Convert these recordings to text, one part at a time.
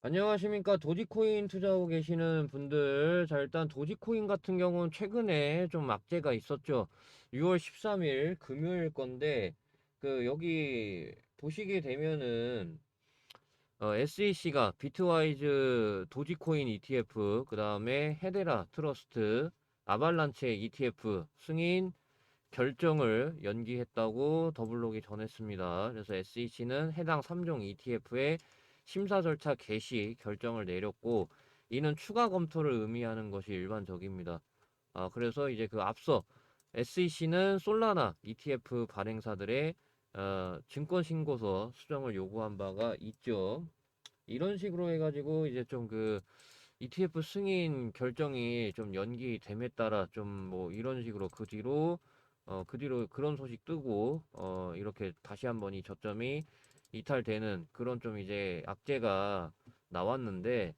안녕하십니까. 도지코인 투자하고 계시는 분들. 자, 일단 도지코인 같은 경우는 최근에 좀 악재가 있었죠. 6월 13일 금요일 건데, 여기 보시게 되면은, SEC가 비트와이즈 도지코인 ETF, 그 다음에 헤데라 트러스트, 아발란체 ETF 승인 결정을 연기했다고 더블록이 전했습니다. 그래서 SEC는 해당 3종 ETF의 심사 절차 개시 결정을 내렸고, 이는 추가 검토를 의미하는 것이 일반적입니다. 그래서 이제 그 앞서 SEC는 솔라나 ETF 발행사들의 증권 신고서 수정을 요구한 바가 있죠. 이런 식으로 해가지고 이제 좀 ETF 승인 결정이 좀 연기됨에 따라 좀 뭐 이런 식으로 그 뒤로 그런 소식 뜨고 이렇게 다시 한번 이 저점이 이탈되는 그런 좀 이제 악재가 나왔는데,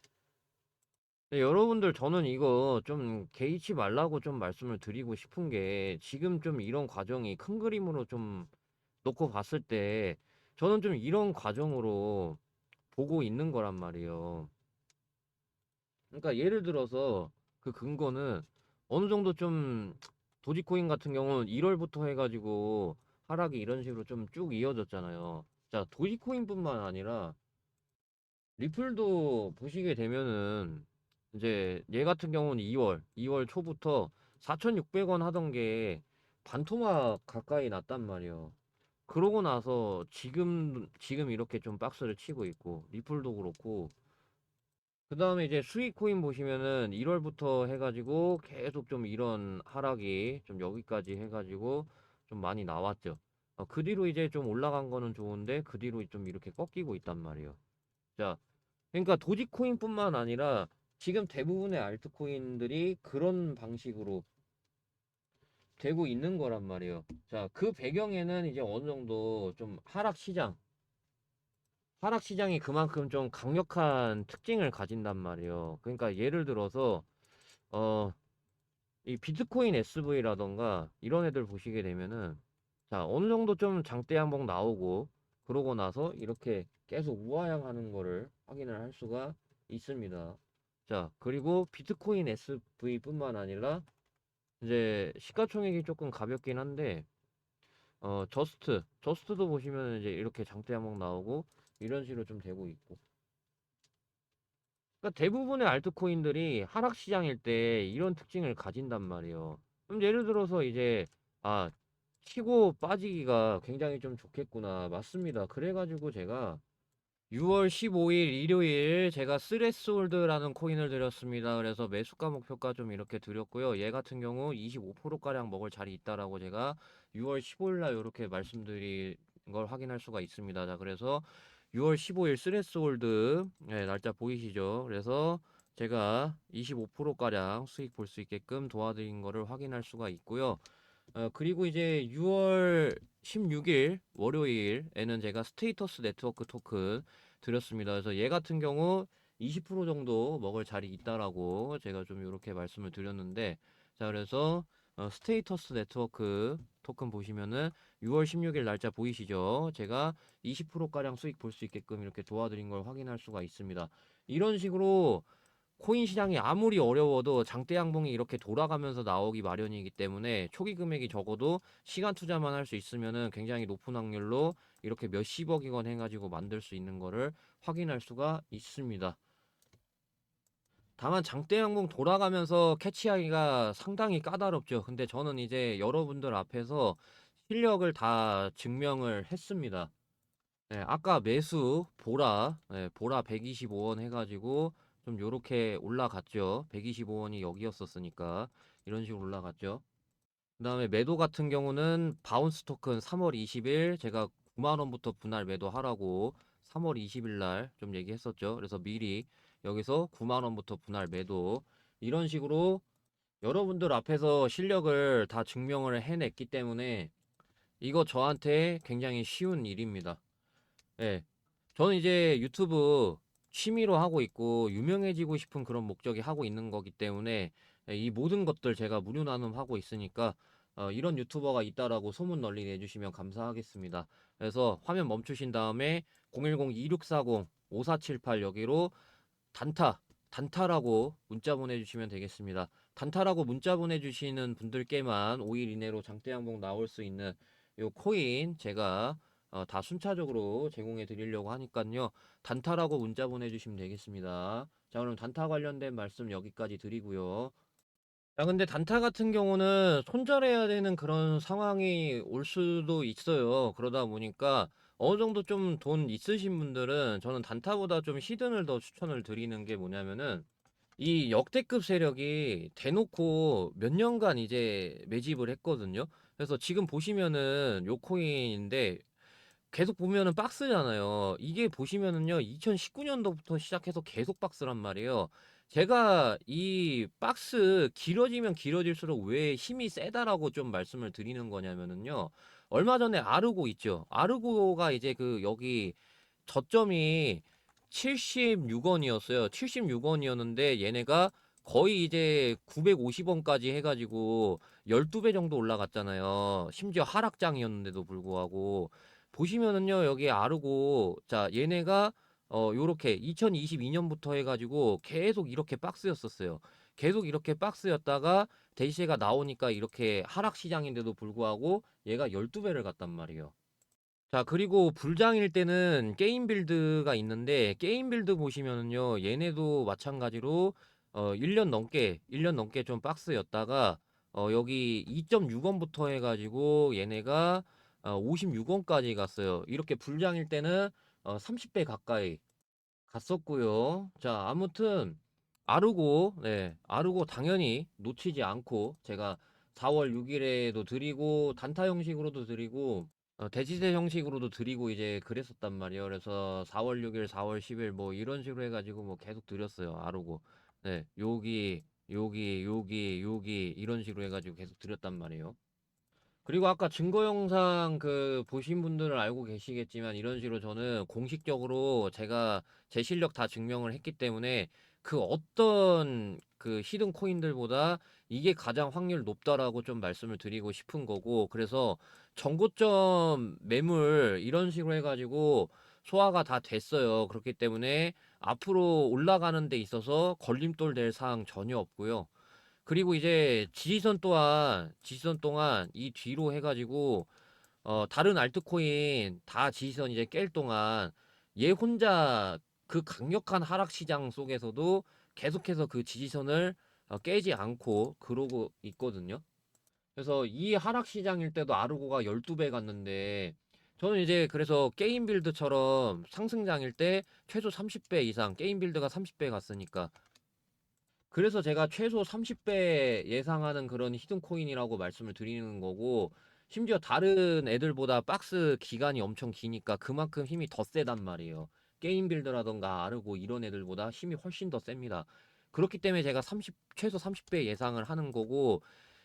여러분들 저는 이거 좀 개의치 말라고 좀 말씀을 드리고 싶은 게, 지금 좀 이런 과정이 큰 그림으로 좀 놓고 봤을 때 저는 좀 이런 과정으로 보고 있는 거란 말이에요. 그러니까 예를 들어서 그 근거는 어느 정도 좀, 도지코인 같은 경우는 1월부터 해가지고 하락이 이런 식으로 좀 쭉 이어졌잖아요. 자, 도지코인뿐만 아니라 리플도 보시게 되면은 이제 얘 같은 경우는 2월 초부터 4,600원 하던 게 반토막 가까이 났단 말이에요. 그러고 나서 지금 이렇게 좀 박스를 치고 있고, 리플도 그렇고, 그 다음에 이제 수익코인 보시면은 1월부터 해가지고 계속 좀 이런 하락이 좀 여기까지 해가지고 좀 많이 나왔죠. 그 뒤로 이제 좀 올라간 거는 좋은데 그 뒤로 좀 이렇게 꺾이고 있단 말이에요. 자, 그러니까 도지코인뿐만 아니라 지금 대부분의 알트코인들이 그런 방식으로 되고 있는 거란 말이에요. 자, 그 배경에는 이제 어느 정도 좀 하락시장이 그만큼 좀 강력한 특징을 가진단 말이에요. 그러니까 예를 들어서 어, 이 비트코인 SV라던가 이런 애들 보시게 되면은, 자, 어느 정도 좀 장대 양봉 나오고 그러고 나서 이렇게 계속 우하향하는 거를 확인을 할 수가 있습니다. 자, 그리고 비트코인 SV뿐만 아니라 이제 시가총액이 조금 가볍긴 한데, 저스트도 보시면 이제 이렇게 장대 양봉 나오고 이런 식으로 좀 되고 있고. 그러니까 대부분의 알트코인들이 하락 시장일 때 이런 특징을 가진단 말이에요. 그럼 예를 들어서 이제, 아, 치고 빠지기가 굉장히 좀 좋겠구나. 맞습니다. 그래가지고 제가 6월 15일 일요일 제가 스레스홀드라는 코인을 드렸습니다. 그래서 매수가 목표가 좀 이렇게 드렸고요. 얘 같은 경우 25%가량 먹을 자리 있다라고 제가 6월 15일 날 이렇게 말씀드린 걸 확인할 수가 있습니다. 자, 그래서 6월 15일 스레스홀드, 네, 날짜 보이시죠? 그래서 제가 25%가량 수익 볼 수 있게끔 도와드린 거를 확인할 수가 있고요. 그리고 이제 6월 16일 월요일에는 제가 스테이터스 네트워크 토큰 드렸습니다. 그래서 얘 같은 경우 20% 정도 먹을 자리 있다라고 제가 좀 이렇게 말씀을 드렸는데, 자, 그래서 스테이터스 네트워크 토큰 보시면은 6월 16일 날짜 보이시죠? 제가 20%가량 수익 볼 수 있게끔 이렇게 도와드린 걸 확인할 수가 있습니다. 이런 식으로 코인 시장이 아무리 어려워도 장대 양봉이 이렇게 돌아가면서 나오기 마련이기 때문에 초기 금액이 적어도 시간 투자만 할 수 있으면은 굉장히 높은 확률로 이렇게 몇십억이건 해가지고 만들 수 있는 거를 확인할 수가 있습니다. 다만 장대 양봉 돌아가면서 캐치하기가 상당히 까다롭죠. 근데 저는 이제 여러분들 앞에서 실력을 다 증명을 했습니다. 네, 아까 매수 보라 125원 해가지고 좀 요렇게 올라갔죠. 125원이 여기였었으니까 이런 식으로 올라갔죠. 그 다음에 매도 같은 경우는 바운스 토큰 3월 20일 제가 9만원부터 분할 매도하라고 3월 20일 날 좀 얘기했었죠. 그래서 미리 여기서 9만원부터 분할 매도, 이런 식으로 여러분들 앞에서 실력을 다 증명을 해냈기 때문에 이거 저한테 굉장히 쉬운 일입니다. 예. 저는 이제 유튜브 취미로 하고 있고 유명해지고 싶은 그런 목적이 하고 있는 거기 때문에, 이 모든 것들 제가 무료 나눔하고 있으니까 이런 유튜버가 있다라고 소문 널리 내주시면 감사하겠습니다. 그래서 화면 멈추신 다음에 010-2640-5478 여기로 단타라고 문자 보내주시면 되겠습니다. 단타라고 문자 보내주시는 분들께만 5일 이내로 장대 양봉 나올 수 있는 요 코인 제가 다 순차적으로 제공해 드리려고 하니까요. 단타라고 문자 보내주시면 되겠습니다. 자, 그럼 단타 관련된 말씀 여기까지 드리고요. 야, 근데 단타 같은 경우는 손절해야 되는 그런 상황이 올 수도 있어요. 그러다 보니까 어느 정도 좀 돈 있으신 분들은 저는 단타보다 좀 히든을 더 추천을 드리는 게 뭐냐면은 이 역대급 세력이 대놓고 몇 년간 이제 매집을 했거든요. 그래서 지금 보시면은 요 코인인데 계속 보면은 박스잖아요. 이게 보시면은요, 2019년도부터 시작해서 계속 박스란 말이에요. 제가 이 박스 길어지면 길어질수록 왜 힘이 세다라고 좀 말씀을 드리는 거냐면은요, 얼마 전에 아르고 있죠. 아르고가 이제 그 여기 저점이 76원이었어요. 76원이었는데 얘네가 거의 이제 950원까지 해가지고 12배 정도 올라갔잖아요. 심지어 하락장이었는데도 불구하고 보시면은요, 여기 아르고, 자, 얘네가, 요렇게 2022년부터 해가지고 계속 이렇게 박스였었어요. 계속 이렇게 박스였다가 대시세가 나오니까 이렇게 하락 시장인데도 불구하고 얘가 12배를 갔단 말이에요. 자, 그리고 불장일 때는 게임 빌드가 있는데, 게임 빌드 보시면은요, 얘네도 마찬가지로, 1년 넘게 좀 박스였다가, 여기 2.6원부터 해가지고, 얘네가, 56원까지 갔어요. 이렇게 불장일 때는, 30배 가까이 갔었고요. 자, 아무튼, 아르고 당연히 놓치지 않고, 제가 4월 6일에도 드리고, 단타 형식으로도 드리고, 대지세 형식으로도 드리고 이제 그랬었단 말이에요. 그래서 4월 6일, 4월 10일 뭐 이런 식으로 해가지고 뭐 계속 드렸어요. 아르고. 네, 여기 이런 식으로 해가지고 계속 드렸단 말이에요. 그리고 아까 증거 영상 그 보신 분들은 알고 계시겠지만 이런 식으로 저는 공식적으로 제가 제 실력 다 증명을 했기 때문에 그 어떤 그 히든 코인들보다 이게 가장 확률 높다라고 좀 말씀을 드리고 싶은 거고, 그래서 정고점 매물 이런 식으로 해가지고 소화가 다 됐어요. 그렇기 때문에 앞으로 올라가는 데 있어서 걸림돌 될 사항 전혀 없고요. 그리고 이제 지지선 동안 이 뒤로 해가지고 다른 알트코인 다 지지선 이제 깰 동안 얘 혼자 그 강력한 하락 시장 속에서도 계속해서 그 지지선을 깨지 않고 그러고 있거든요. 그래서 이 하락 시장일 때도 아르고가 12배 갔는데 저는 이제 그래서 게임 빌드처럼 상승장일 때 최소 30배 이상 게임 빌드가 30배 갔으니까 그래서 제가 최소 30배 예상하는 그런 히든 코인이라고 말씀을 드리는 거고, 심지어 다른 애들보다 박스 기간이 엄청 기니까 그만큼 힘이 더 세단 말이에요. 게임 빌드라던가 아르고 이런 애들보다 힘이 훨씬 더 셉니다. 그렇기 때문에 제가 최소 30배 예상을 하는 거고,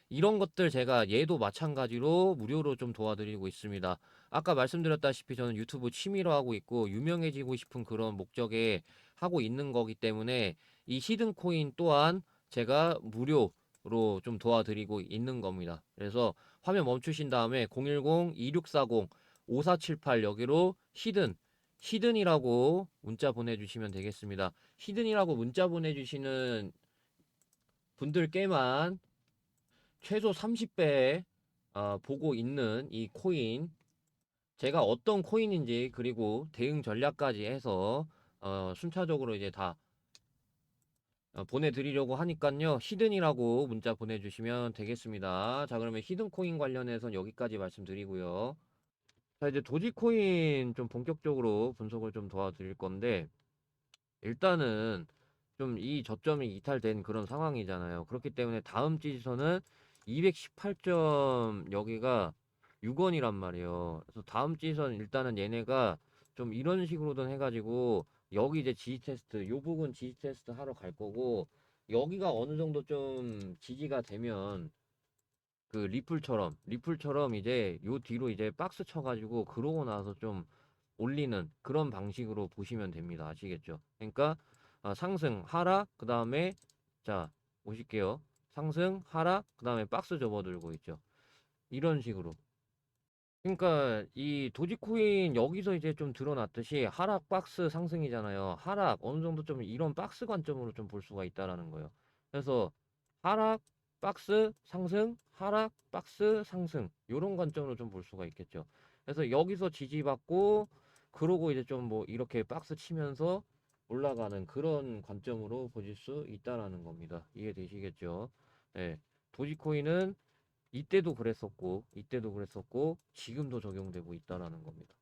이런 것들 제가 얘도 마찬가지로 무료로 좀 도와드리고 있습니다. 아까 말씀드렸다시피 저는 유튜브 취미로 하고 있고 유명해지고 싶은 그런 목적에 하고 있는 거기 때문에 이 히든 코인 또한 제가 무료로 좀 도와드리고 있는 겁니다. 그래서 화면 멈추신 다음에 010-2640-5478 여기로 히든이라고 문자 보내주시면 되겠습니다. 히든이라고 문자 보내주시는 분들께만 최소 30배 보고 있는 이 코인 제가 어떤 코인인지 그리고 대응 전략까지 해서 순차적으로 이제 다 보내드리려고 하니깐요. 히든이라고 문자 보내주시면 되겠습니다. 자, 그러면 히든 코인 관련해서는 여기까지 말씀드리고요. 자, 이제 도지코인 좀 본격적으로 분석을 좀 도와드릴 건데 일단은 좀 이 저점이 이탈된 그런 상황이잖아요. 그렇기 때문에 다음 지지선은 218점 여기가 6원이란 말이에요. 그래서 다음 지지선 일단은 얘네가 좀 이런 식으로든 해가지고 여기 이제 지지 테스트, 요 부분 지지 테스트 하러 갈 거고 여기가 어느 정도 좀 지지가 되면 그 리플처럼 이제 요 뒤로 이제 박스 쳐가지고 그러고 나서 좀 올리는 그런 방식으로 보시면 됩니다. 아시겠죠? 그러니까 상승 하락 그 다음에 자 보실게요. 상승 하락 그 다음에 박스 접어들고 있죠. 이런 식으로 그러니까 이 도지코인 여기서 이제 좀 드러났듯이 하락 박스 상승이잖아요. 하락 어느 정도 좀 이런 박스 관점으로 좀 볼 수가 있다라는 거예요. 그래서 하락 박스 상승, 하락 박스 상승 요런 관점으로 좀 볼 수가 있겠죠. 그래서 여기서 지지받고 그러고 이제 좀 뭐 이렇게 박스 치면서 올라가는 그런 관점으로 보실 수 있다라는 겁니다. 이해되시겠죠? 네. 도지코인은 이때도 그랬었고, 지금도 적용되고 있다라는 겁니다.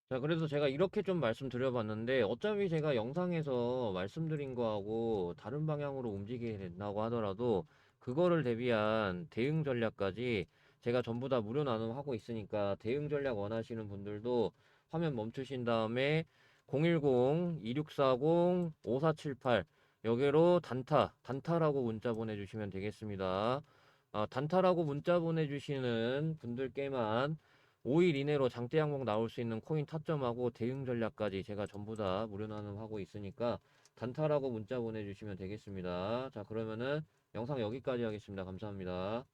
자, 그래서 제가 이렇게 좀 말씀드려봤는데, 어차피 제가 영상에서 말씀드린 거하고 다른 방향으로 움직이게 된다고 하더라도, 그거를 대비한 대응 전략까지 제가 전부 다 무료 나눔하고 있으니까, 대응 전략 원하시는 분들도 화면 멈추신 다음에 010-2640-5478 여기로 단타라고 문자 보내주시면 되겠습니다. 단타라고 문자 보내주시는 분들께만 5일 이내로 장대 항목 나올 수 있는 코인 타점하고 대응 전략까지 제가 전부 다 무료 나눔하고 있으니까 단타라고 문자 보내주시면 되겠습니다. 자, 그러면은 영상 여기까지 하겠습니다. 감사합니다.